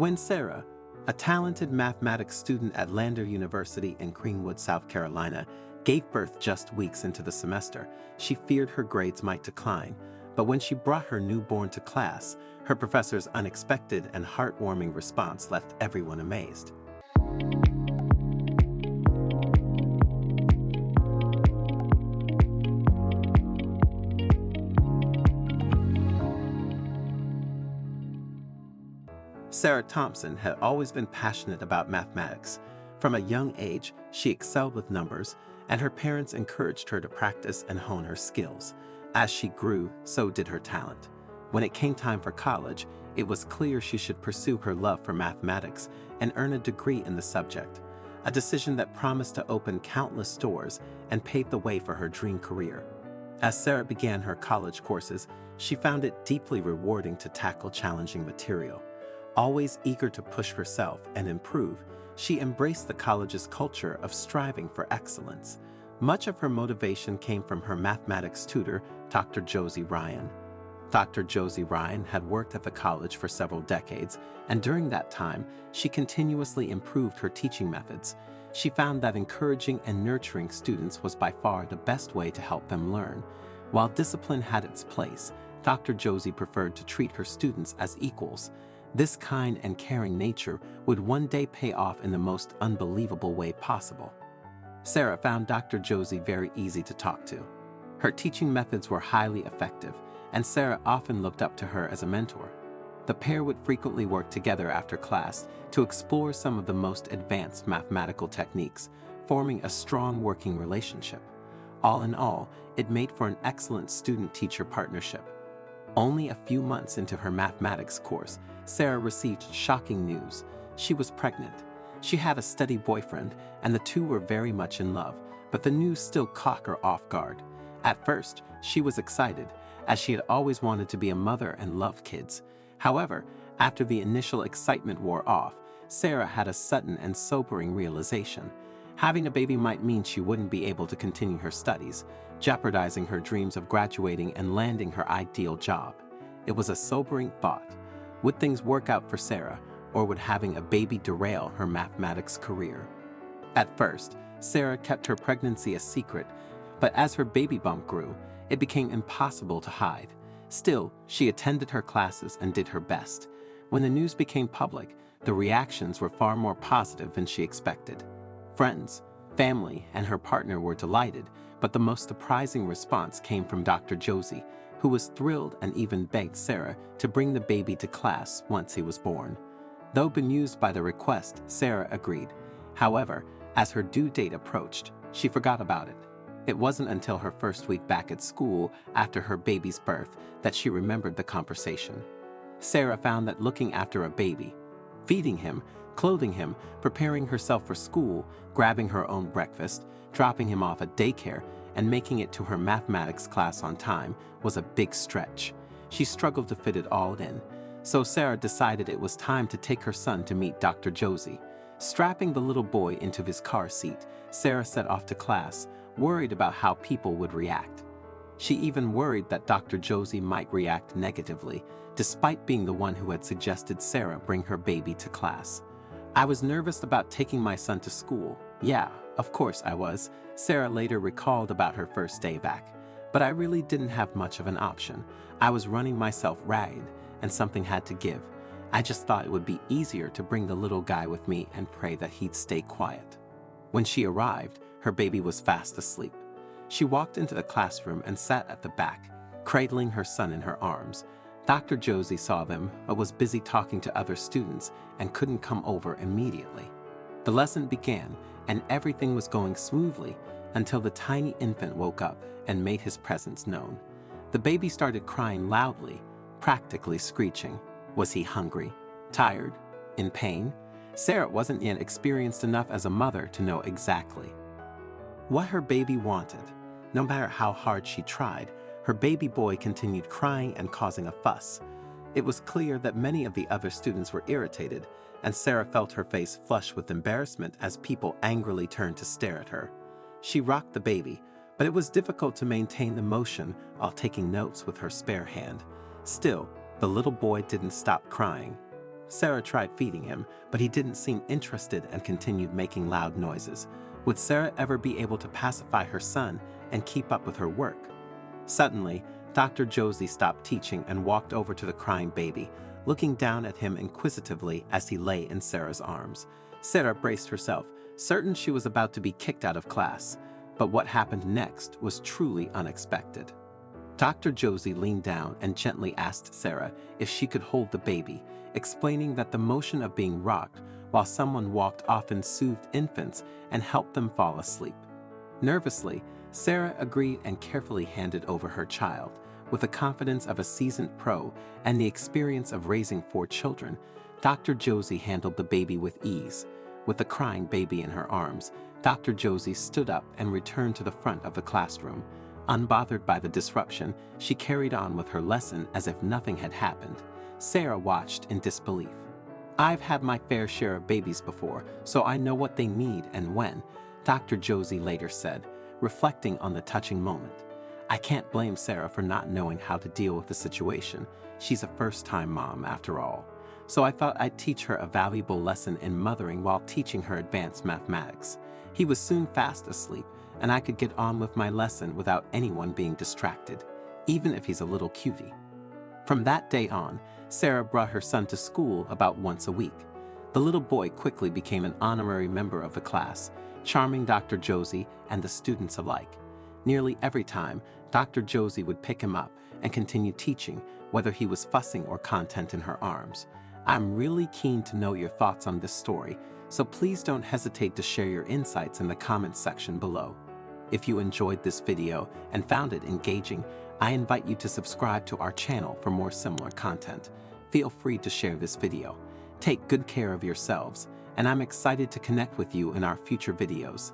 When Sarah, a talented mathematics student at Lander University in Greenwood, South Carolina, gave birth just weeks into the semester, she feared her grades might decline. But when she brought her newborn to class, her professor's unexpected and heartwarming response left everyone amazed. Sarah Thompson had always been passionate about mathematics. From a young age, she excelled with numbers, and her parents encouraged her to practice and hone her skills. As she grew, so did her talent. When it came time for college, it was clear she should pursue her love for mathematics and earn a degree in the subject, a decision that promised to open countless doors and pave the way for her dream career. As Sarah began her college courses, she found it deeply rewarding to tackle challenging material. Always eager to push herself and improve, she embraced the college's culture of striving for excellence. Much of her motivation came from her mathematics tutor, Dr. Josie Ryan. Dr. Josie Ryan had worked at the college for several decades, and during that time, she continuously improved her teaching methods. She found that encouraging and nurturing students was by far the best way to help them learn. While discipline had its place, Dr. Josie preferred to treat her students as equals. This kind and caring nature would one day pay off in the most unbelievable way possible. Sarah found Dr. Josie very easy to talk to. Her teaching methods were highly effective, and Sarah often looked up to her as a mentor. The pair would frequently work together after class to explore some of the most advanced mathematical techniques, forming a strong working relationship. All in all, it made for an excellent student-teacher partnership. Only a few months into her mathematics course, Sarah received shocking news. She was pregnant. She had a steady boyfriend, and the two were very much in love, but the news still caught her off guard. At first, she was excited, as she had always wanted to be a mother and loved kids. However, after the initial excitement wore off, Sarah had a sudden and sobering realization. Having a baby might mean she wouldn't be able to continue her studies, jeopardizing her dreams of graduating and landing her ideal job. It was a sobering thought. Would things work out for Sarah, or would having a baby derail her mathematics career? At first, Sarah kept her pregnancy a secret, but as her baby bump grew, it became impossible to hide. Still, she attended her classes and did her best. When the news became public, the reactions were far more positive than she expected. Friends, family, and her partner were delighted, but the most surprising response came from Dr. Josie, who was thrilled and even begged Sarah to bring the baby to class once he was born. Though bemused by the request, Sarah agreed. However, as her due date approached, she forgot about it. It wasn't until her first week back at school after her baby's birth that she remembered the conversation. Sarah found that looking after a baby, feeding him, clothing him, preparing herself for school, grabbing her own breakfast, dropping him off at daycare, and making it to her mathematics class on time was a big stretch. She struggled to fit it all in. So Sarah decided it was time to take her son to meet Dr. Josie. Strapping the little boy into his car seat, Sarah set off to class, worried about how people would react. She even worried that Dr. Josie might react negatively, despite being the one who had suggested Sarah bring her baby to class. "I was nervous about taking my son to school. Yeah, of course I was," Sarah later recalled about her first day back. "But I really didn't have much of an option. I was running myself ragged, and something had to give. I just thought it would be easier to bring the little guy with me and pray that he'd stay quiet." When she arrived, her baby was fast asleep. She walked into the classroom and sat at the back, cradling her son in her arms. Dr. Josie saw them, but was busy talking to other students and couldn't come over immediately. The lesson began, and everything was going smoothly until the tiny infant woke up and made his presence known. The baby started crying loudly, practically screeching. Was he hungry, tired, in pain? Sarah wasn't yet experienced enough as a mother to know exactly what her baby wanted. No matter how hard she tried, her baby boy continued crying and causing a fuss. It was clear that many of the other students were irritated, and Sarah felt her face flush with embarrassment as people angrily turned to stare at her. She rocked the baby, but it was difficult to maintain the motion while taking notes with her spare hand. Still, the little boy didn't stop crying. Sarah tried feeding him, but he didn't seem interested and continued making loud noises. Would Sarah ever be able to pacify her son and keep up with her work? Suddenly, Dr. Josie stopped teaching and walked over to the crying baby, looking down at him inquisitively as he lay in Sarah's arms. Sarah braced herself, certain she was about to be kicked out of class. But what happened next was truly unexpected. Dr. Josie leaned down and gently asked Sarah if she could hold the baby, explaining that the motion of being rocked while someone walked often soothed infants and helped them fall asleep. Nervously, Sarah agreed and carefully handed over her child. With the confidence of a seasoned pro and the experience of raising 4 children, Dr. Josie handled the baby with ease. With the crying baby in her arms, Dr. Josie stood up and returned to the front of the classroom. Unbothered by the disruption, she carried on with her lesson as if nothing had happened. Sarah watched in disbelief. "I've had my fair share of babies before, so I know what they need and when," Dr. Josie later said, reflecting on the touching moment. "I can't blame Sarah for not knowing how to deal with the situation. She's a first-time mom, after all. So I thought I'd teach her a valuable lesson in mothering while teaching her advanced mathematics." He was soon fast asleep, and I could get on with my lesson without anyone being distracted, even if he's a little cutie. From that day on, Sarah brought her son to school about once a week. The little boy quickly became an honorary member of the class, charming Dr. Josie and the students alike. Nearly every time, Dr. Josie would pick him up and continue teaching, whether he was fussing or content in her arms. I'm really keen to know your thoughts on this story, so please don't hesitate to share your insights in the comments section below. If you enjoyed this video and found it engaging, I invite you to subscribe to our channel for more similar content. Feel free to share this video. Take good care of yourselves, and I'm excited to connect with you in our future videos.